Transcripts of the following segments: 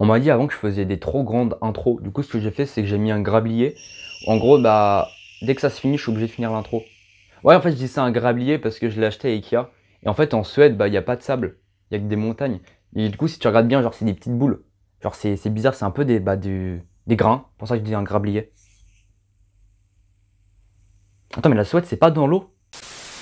On m'a dit avant que je faisais des trop grandes intros. Du coup, ce que j'ai fait, c'est que j'ai mis un grablier. En gros, bah, dès que ça se finit, je suis obligé de finir l'intro. Ouais, en fait, je dis ça un grablier parce que je l'ai acheté à Ikea. Et en fait, en Suède, bah, il n'y a pas de sable. Il y a que des montagnes. Et du coup, si tu regardes bien, genre, c'est des petites boules. Genre, c'est bizarre, c'est un peu des grains. C'est pour ça que je dis un grablier. Attends, mais la Suède, c'est pas dans l'eau?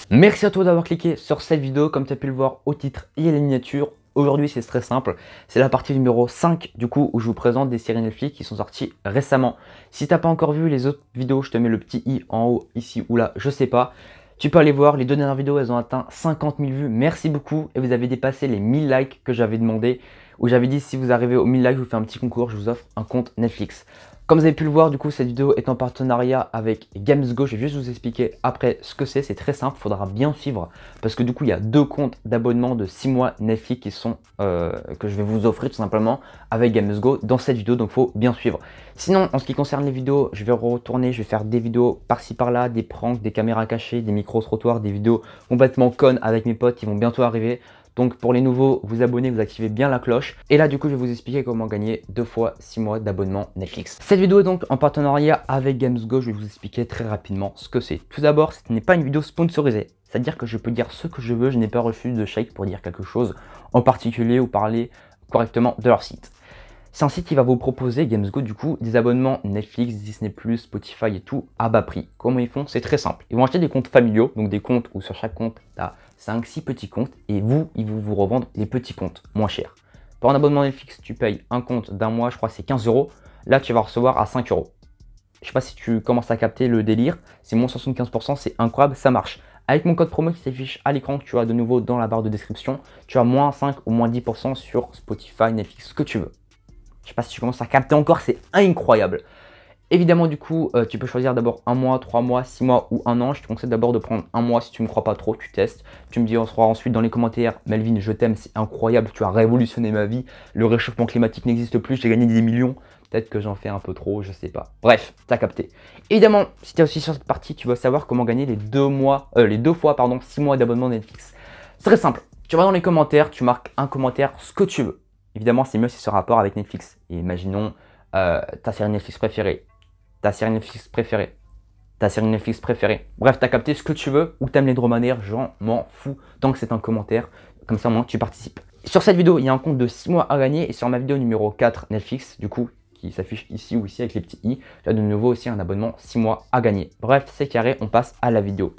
Merci à toi d'avoir cliqué sur cette vidéo. Comme tu as pu le voir au titre et à la miniature, aujourd'hui c'est très simple. C'est la partie numéro 5 du coup où je vous présente des séries Netflix qui sont sorties récemment. Si t'as pas encore vu les autres vidéos, je te mets le petit i en haut ici ou là, je sais pas. Tu peux aller voir, les deux dernières vidéos elles ont atteint 50 000 vues, merci beaucoup. Et vous avez dépassé les 1000 likes que j'avais demandé. Où j'avais dit si vous arrivez aux 1000 likes, je vous fais un petit concours, je vous offre un compte Netflix. Comme vous avez pu le voir, du coup, cette vidéo est en partenariat avec GamesGo. Je vais juste vous expliquer après ce que c'est. C'est très simple, il faudra bien suivre. Parce que du coup, il y a deux comptes d'abonnement de 6 mois Netflix qui sont, que je vais vous offrir tout simplement avec GamesGo dans cette vidéo. Donc, il faut bien suivre. Sinon, en ce qui concerne les vidéos, je vais retourner, je vais faire des vidéos par-ci par-là, des pranks, des caméras cachées, des micro-trottoirs, des vidéos complètement connes avec mes potes qui vont bientôt arriver. Donc pour les nouveaux, vous abonnez, vous activez bien la cloche. Et là du coup je vais vous expliquer comment gagner 2 fois 6 mois d'abonnement Netflix. Cette vidéo est donc en partenariat avec GamesGo. Je vais vous expliquer très rapidement ce que c'est. Tout d'abord, ce n'est pas une vidéo sponsorisée. C'est-à-dire que je peux dire ce que je veux, je n'ai pas reçu de chèque pour dire quelque chose en particulier ou parler correctement de leur site. C'est un site qui va vous proposer, GamesGo du coup, des abonnements Netflix, Disney+, Spotify et tout à bas prix. Comment ils font? C'est très simple. Ils vont acheter des comptes familiaux, donc des comptes où sur chaque compte, tu as 5-6 petits comptes et ils vont vous revendre les petits comptes moins chers. Pour un abonnement Netflix, tu payes un compte d'un mois, je crois que c'est 15 euros. Là, tu vas recevoir à 5 euros. Je sais pas si tu commences à capter le délire, c'est moins 75%, c'est incroyable, ça marche. Avec mon code promo qui s'affiche à l'écran, que tu as de nouveau dans la barre de description, tu as moins 5 ou moins 10% sur Spotify, Netflix, ce que tu veux. Je sais pas si tu commences à capter encore, c'est incroyable. Évidemment, du coup, tu peux choisir d'abord un mois, 3 mois, 6 mois ou un an. Je te conseille d'abord de prendre un mois si tu ne me crois pas trop, tu testes. Tu me dis, on se croira ensuite dans les commentaires. Melvin, je t'aime, c'est incroyable, tu as révolutionné ma vie. Le réchauffement climatique n'existe plus, j'ai gagné des millions. Peut-être que j'en fais un peu trop, je sais pas. Bref, t'as capté. Évidemment, si tu es aussi sur cette partie, tu vas savoir comment gagner les deux fois 6 mois d'abonnement Netflix. C'est très simple. Tu vas dans les commentaires, tu marques un commentaire, ce que tu veux. Évidemment, c'est mieux si c'est ce rapport avec Netflix. Et imaginons ta série Netflix préférée, ta série Netflix préférée, ta série Netflix préférée. Bref, t'as capté ce que tu veux ou t'aimes les dromadaires, j'en m'en fous. Tant que c'est un commentaire, comme ça au moins tu participes. Sur cette vidéo, il y a un compte de 6 mois à gagner. Et sur ma vidéo numéro 4 Netflix, du coup, qui s'affiche ici ou ici avec les petits i, tu as de nouveau aussi un abonnement 6 mois à gagner. Bref, c'est carré, on passe à la vidéo.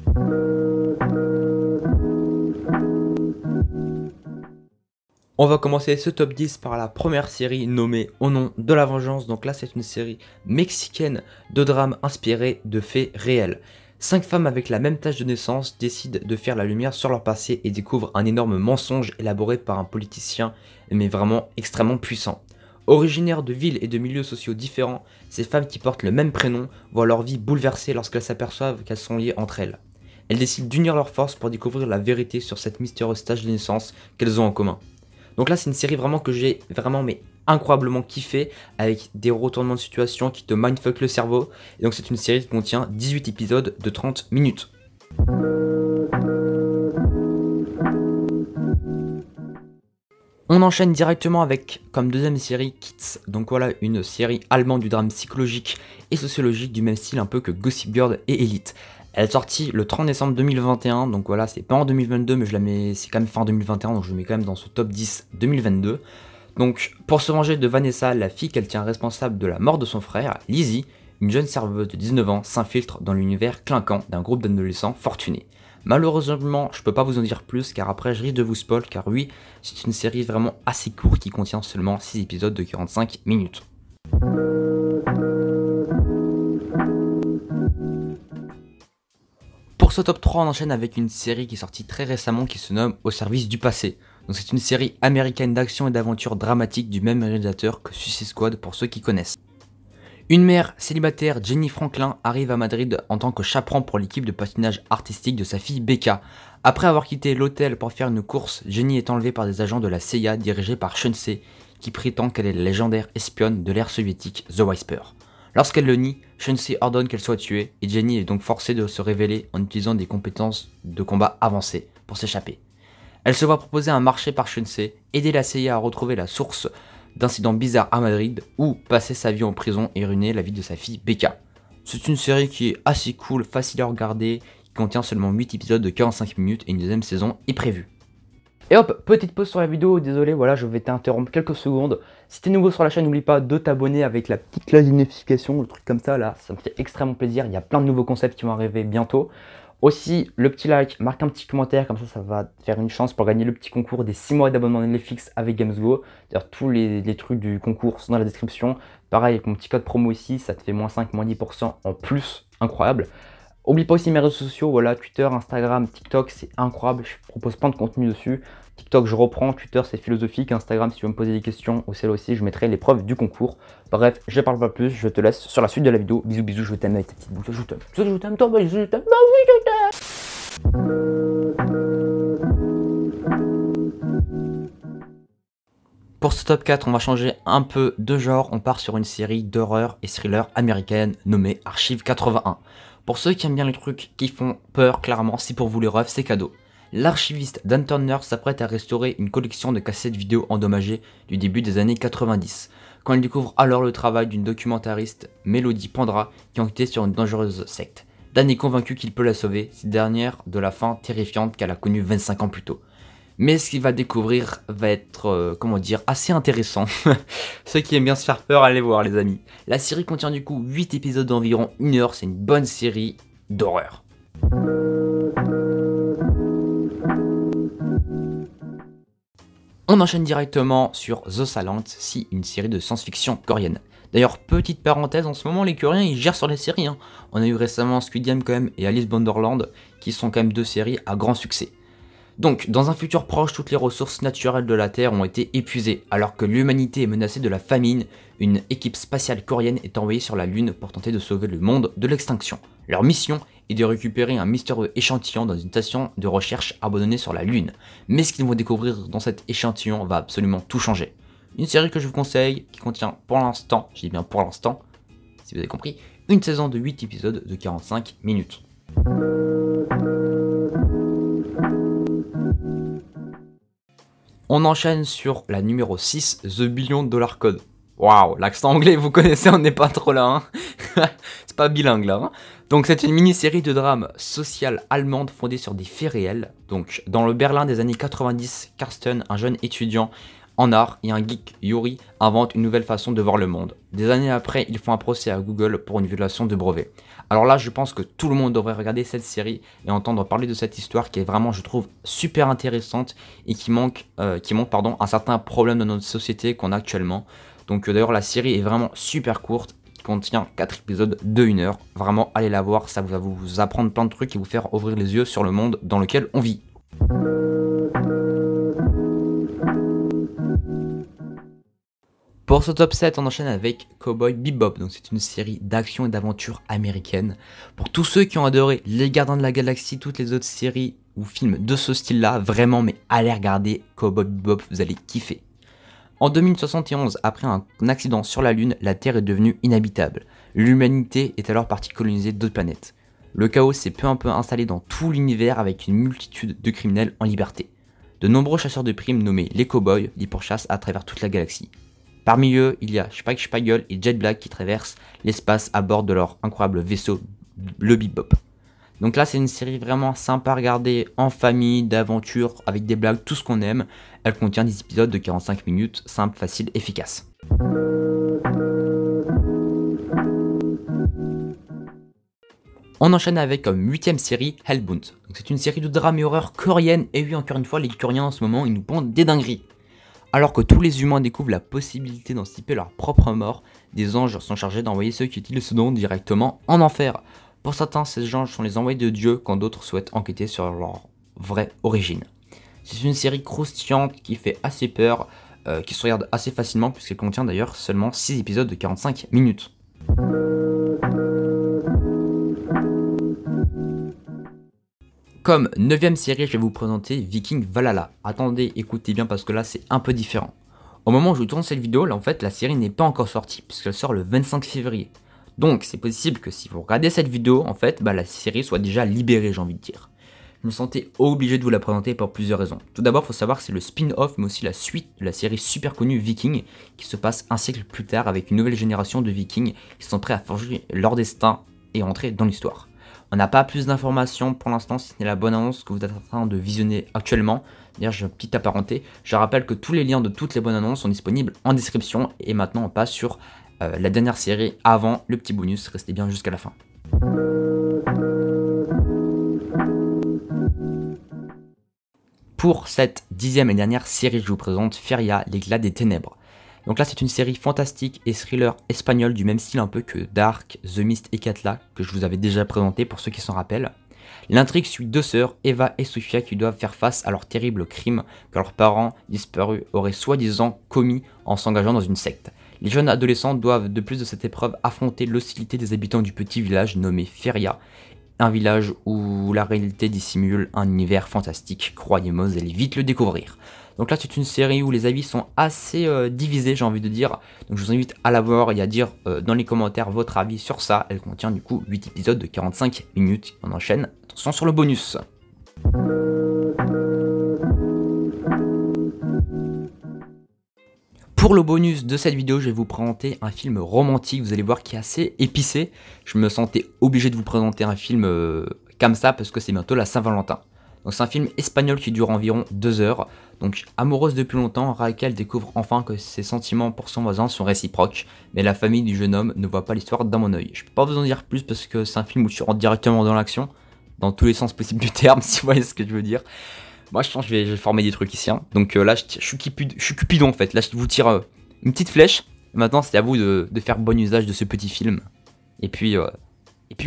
On va commencer ce top 10 par la première série nommée Au nom de la vengeance. Donc là, c'est une série mexicaine de drame inspirée de faits réels. 5 femmes avec la même tâche de naissance décident de faire la lumière sur leur passé et découvrent un énorme mensonge élaboré par un politicien, mais vraiment extrêmement puissant. Originaires de villes et de milieux sociaux différents, ces femmes qui portent le même prénom voient leur vie bouleversée lorsqu'elles s'aperçoivent qu'elles sont liées entre elles. Elles décident d'unir leurs forces pour découvrir la vérité sur cette mystérieuse tâche de naissance qu'elles ont en commun. Donc là, c'est une série vraiment que j'ai mais incroyablement kiffé, avec des retournements de situation qui te mindfuck le cerveau. Et donc c'est une série qui contient 18 épisodes de 30 minutes. On enchaîne directement avec, comme deuxième série, Kids. Donc voilà, une série allemande du drame psychologique et sociologique du même style un peu que Gossip Girl et Elite. Elle est sortie le 30 décembre 2021, donc voilà, c'est pas en 2022, mais je la mets, c'est quand même fin 2021, donc je le mets quand même dans ce top 10 2022. Donc, pour se venger de Vanessa, la fille qu'elle tient responsable de la mort de son frère, Lizzie, une jeune serveuse de 19 ans, s'infiltre dans l'univers clinquant d'un groupe d'adolescents fortunés. Malheureusement, je peux pas vous en dire plus, car après je risque de vous spoil, car oui, c'est une série vraiment assez courte qui contient seulement 6 épisodes de 45 minutes. Pour ce top 3, on enchaîne avec une série qui est sortie très récemment qui se nomme Au service du passé. Donc c'est une série américaine d'action et d'aventure dramatique du même réalisateur que Suicide Squad pour ceux qui connaissent. Une mère célibataire, Jenny Franklin, arrive à Madrid en tant que chaperon pour l'équipe de patinage artistique de sa fille Becca. Après avoir quitté l'hôtel pour faire une course, Jenny est enlevée par des agents de la CIA dirigés par Chun-Sei, qui prétend qu'elle est la légendaire espionne de l'ère soviétique The Whisper. Lorsqu'elle le nie, Chun-Sei ordonne qu'elle soit tuée et Jenny est donc forcée de se révéler en utilisant des compétences de combat avancées pour s'échapper. Elle se voit proposer un marché par Chun-Sei, aider la CIA à retrouver la source d'incidents bizarres à Madrid ou passer sa vie en prison et ruiner la vie de sa fille Becca. C'est une série qui est assez cool, facile à regarder, qui contient seulement 8 épisodes de 45 minutes et une deuxième saison est prévue. Et hop, petite pause sur la vidéo, désolé, voilà, je vais t'interrompre quelques secondes. Si t'es nouveau sur la chaîne, n'oublie pas de t'abonner avec la petite cloche de notification, le truc comme ça là, ça me fait extrêmement plaisir, il y a plein de nouveaux concepts qui vont arriver bientôt. Aussi, le petit like, marque un petit commentaire, comme ça va te faire une chance pour gagner le petit concours des 6 mois d'abonnement Netflix avec GamesGo. D'ailleurs, tous les trucs du concours sont dans la description. Pareil, avec mon petit code promo ici, ça te fait moins 5, moins 10% en plus, incroyable. Oublie pas aussi mes réseaux sociaux, voilà, Twitter, Instagram, TikTok, c'est incroyable, je propose plein de contenu dessus. TikTok, je reprends, Twitter, c'est philosophique, Instagram, si tu veux me poser des questions, ou celle aussi, je mettrai les preuves du concours. Bref, je parle pas plus, je te laisse sur la suite de la vidéo. Bisous, bisous, je t'aime avec ta petite bouche, je t'aime, je t'aime, toi, je t'aime, oui, je t'aime. Pour ce top 4, on va changer un peu de genre, on part sur une série d'horreur et thriller américaine nommée Archive 81. Pour ceux qui aiment bien les trucs qui font peur, clairement, si pour vous les refs, c'est cadeau. L'archiviste Dan Turner s'apprête à restaurer une collection de cassettes vidéo endommagées du début des années 90, quand il découvre alors le travail d'une documentariste, Melody Pandra, qui enquêtait sur une dangereuse secte. Dan est convaincu qu'il peut la sauver, cette dernière de la fin terrifiante qu'elle a connue 25 ans plus tôt. Mais ce qu'il va découvrir va être, assez intéressant. Ceux qui aiment bien se faire peur, allez voir les amis. La série contient du coup 8 épisodes d'environ 1 heure, c'est une bonne série d'horreur. On enchaîne directement sur The Silent Sea, une série de science-fiction coréenne. D'ailleurs, petite parenthèse, en ce moment les Coréens ils gèrent sur les séries. On a eu récemment Squid Game quand même et Alice Borderland, qui sont quand même 2 séries à grand succès. Donc, dans un futur proche, toutes les ressources naturelles de la Terre ont été épuisées. Alors que l'humanité est menacée de la famine, une équipe spatiale coréenne est envoyée sur la Lune pour tenter de sauver le monde de l'extinction. Leur mission est de récupérer un mystérieux échantillon dans une station de recherche abandonnée sur la Lune. Mais ce qu'ils vont découvrir dans cet échantillon va absolument tout changer. Une série que je vous conseille, qui contient pour l'instant, je dis bien pour l'instant, si vous avez compris, une saison de 8 épisodes de 45 minutes. On enchaîne sur la numéro 6, The Billion Dollar Code. Waouh, l'accent anglais, vous connaissez, on n'est pas trop là. C'est pas bilingue là. Donc c'est une mini-série de drame social allemande fondée sur des faits réels. Donc dans le Berlin des années 90, Karsten, un jeune étudiant en art et un geek, Yuri, inventent une nouvelle façon de voir le monde. Des années après, ils font un procès à Google pour une violation de brevet. Alors là, je pense que tout le monde devrait regarder cette série et entendre parler de cette histoire qui est vraiment, je trouve, super intéressante et qui montre un certain problème dans notre société qu'on a actuellement. Donc d'ailleurs, la série est vraiment super courte, qui contient 4 épisodes de 1 heure. Vraiment, allez la voir, ça va vous apprendre plein de trucs et vous faire ouvrir les yeux sur le monde dans lequel on vit. Pour ce top 7, on enchaîne avec Cowboy Bebop, donc c'est une série d'action et d'aventure américaine. Pour tous ceux qui ont adoré Les Gardiens de la Galaxie, toutes les autres séries ou films de ce style-là, vraiment, mais allez regarder Cowboy Bebop, vous allez kiffer. En 2071, après un accident sur la Lune, la Terre est devenue inhabitable. L'humanité est alors partie coloniser d'autres planètes. Le chaos s'est peu à peu installé dans tout l'univers avec une multitude de criminels en liberté. De nombreux chasseurs de primes nommés les Cowboys les pourchassent à travers toute la galaxie. Parmi eux, il y a Spike Spiegel et Jet Black qui traversent l'espace à bord de leur incroyable vaisseau, le Bebop. Donc là, c'est une série vraiment sympa à regarder en famille, d'aventure, avec des blagues, tout ce qu'on aime. Elle contient des épisodes de 45 minutes, simple, facile, efficace. On enchaîne avec comme 8ème série Hellbound. C'est une série de drame et horreur coréenne, et oui, encore une fois, les Coréens en ce moment, ils nous pondent des dingueries. Alors que tous les humains découvrent la possibilité d'anticiper leur propre mort, des anges sont chargés d'envoyer ceux qui utilisent ce don directement en enfer. Pour certains, ces anges sont les envoyés de Dieu, quand d'autres souhaitent enquêter sur leur vraie origine. C'est une série croustillante qui fait assez peur, qui se regarde assez facilement puisqu'elle contient d'ailleurs seulement 6 épisodes de 45 minutes. Comme 9ème série, je vais vous présenter Viking Valhalla. Attendez, écoutez bien parce que là c'est un peu différent. Au moment où je tourne cette vidéo, là en fait la série n'est pas encore sortie puisqu'elle sort le 25 février. Donc c'est possible que si vous regardez cette vidéo, en fait, la série soit déjà libérée, j'ai envie de dire. je me sentais obligé de vous la présenter pour plusieurs raisons. Tout d'abord, il faut savoir que c'est le spin-off, mais aussi la suite de la série super connue Vikings, qui se passe un siècle plus tard avec une nouvelle génération de Vikings qui sont prêts à forger leur destin et entrer dans l'histoire. On n'a pas plus d'informations pour l'instant, si ce n'est la bonne annonce que vous êtes en train de visionner actuellement. D'ailleurs, j'ai une petite apparenté. Je rappelle que tous les liens de toutes les bonnes annonces sont disponibles en description. Et maintenant, on passe sur la dernière série avant le petit bonus. Restez bien jusqu'à la fin. Pour cette 10e et dernière série, je vous présente Feria, l'éclat des ténèbres. Donc là, c'est une série fantastique et thriller espagnol du même style un peu que Dark, The Mist et Katla, que je vous avais déjà présenté pour ceux qui s'en rappellent. L'intrigue suit deux sœurs, Eva et Sofia, qui doivent faire face à leur terrible crime que leurs parents disparus auraient soi-disant commis en s'engageant dans une secte. Les jeunes adolescents doivent, de plus de cette épreuve, affronter l'hostilité des habitants du petit village nommé Feria, un village où la réalité dissimule un univers fantastique. Croyez-moi, vous allez vite le découvrir. Donc là, c'est une série où les avis sont assez divisés, j'ai envie de dire. Donc je vous invite à la voir et à dire dans les commentaires votre avis sur ça. Elle contient du coup 8 épisodes de 45 minutes. On enchaîne. Attention sur le bonus. Pour le bonus de cette vidéo, je vais vous présenter un film romantique, vous allez voir, qui est assez épicé. Je me sentais obligé de vous présenter un film comme ça parce que c'est bientôt la Saint-Valentin. Donc c'est un film espagnol qui dure environ 2 heures. Donc amoureuse depuis longtemps, Raquel découvre enfin que ses sentiments pour son voisin sont réciproques. Mais la famille du jeune homme ne voit pas l'histoire d'un bon oeil. Je peux pas vous en dire plus parce que c'est un film où tu rentres directement dans l'action. Dans tous les sens possibles du terme, si vous voyez ce que je veux dire. Moi, je pense que je vais former des trucs ici. Hein. Donc là, je suis Cupidon en fait. Là, je vous tire une petite flèche. Maintenant, c'est à vous de faire bon usage de ce petit film. Et puis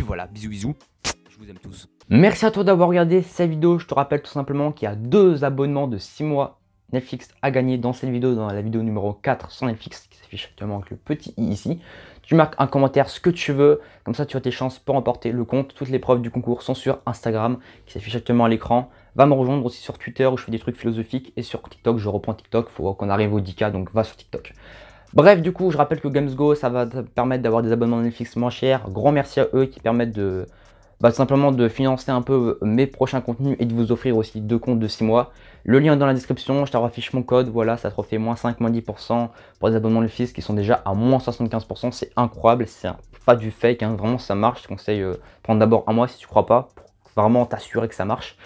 voilà, bisous bisous. Je vous aime tous. Merci à toi d'avoir regardé cette vidéo. Je te rappelle tout simplement qu'il y a 2 abonnements de 6 mois Netflix à gagner dans cette vidéo, dans la vidéo numéro 4 sur Netflix, qui s'affiche actuellement avec le petit i ici. Tu marques un commentaire, ce que tu veux, comme ça tu as tes chances pour remporter le compte. Toutes les preuves du concours sont sur Instagram, qui s'affiche actuellement à l'écran. Va me rejoindre aussi sur Twitter où je fais des trucs philosophiques, et sur TikTok, je reprends TikTok, faut qu'on arrive au 10K, donc va sur TikTok. Bref, du coup, je rappelle que GamesGo, ça va te permettre d'avoir des abonnements Netflix moins chers. Grand merci à eux qui permettent de tout simplement de financer un peu mes prochains contenus et de vous offrir aussi 2 comptes de 6 mois. Le lien est dans la description, je te affiche mon code, voilà, ça te refait moins 5, moins 10% pour des abonnements Netflix qui sont déjà à moins 75%, c'est incroyable, c'est pas du fake, hein, vraiment ça marche. Je te conseille de prendre d'abord un mois si tu crois pas, pour vraiment t'assurer que ça marche.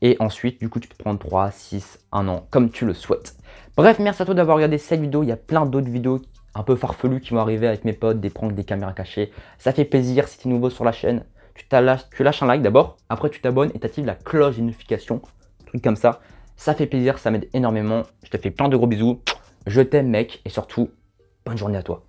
Et ensuite, du coup, tu peux prendre 3, 6, 1 an, comme tu le souhaites. Bref, merci à toi d'avoir regardé cette vidéo, il y a plein d'autres vidéos un peu farfelues qui vont arriver avec mes potes, des pranks, des caméras cachées. Ça fait plaisir, si tu es nouveau sur la chaîne. Tu lâches un like d'abord, après tu t'abonnes et tu actives la cloche des notifications, truc comme ça. Ça fait plaisir, ça m'aide énormément. Je te fais plein de gros bisous. Je t'aime mec et surtout, bonne journée à toi.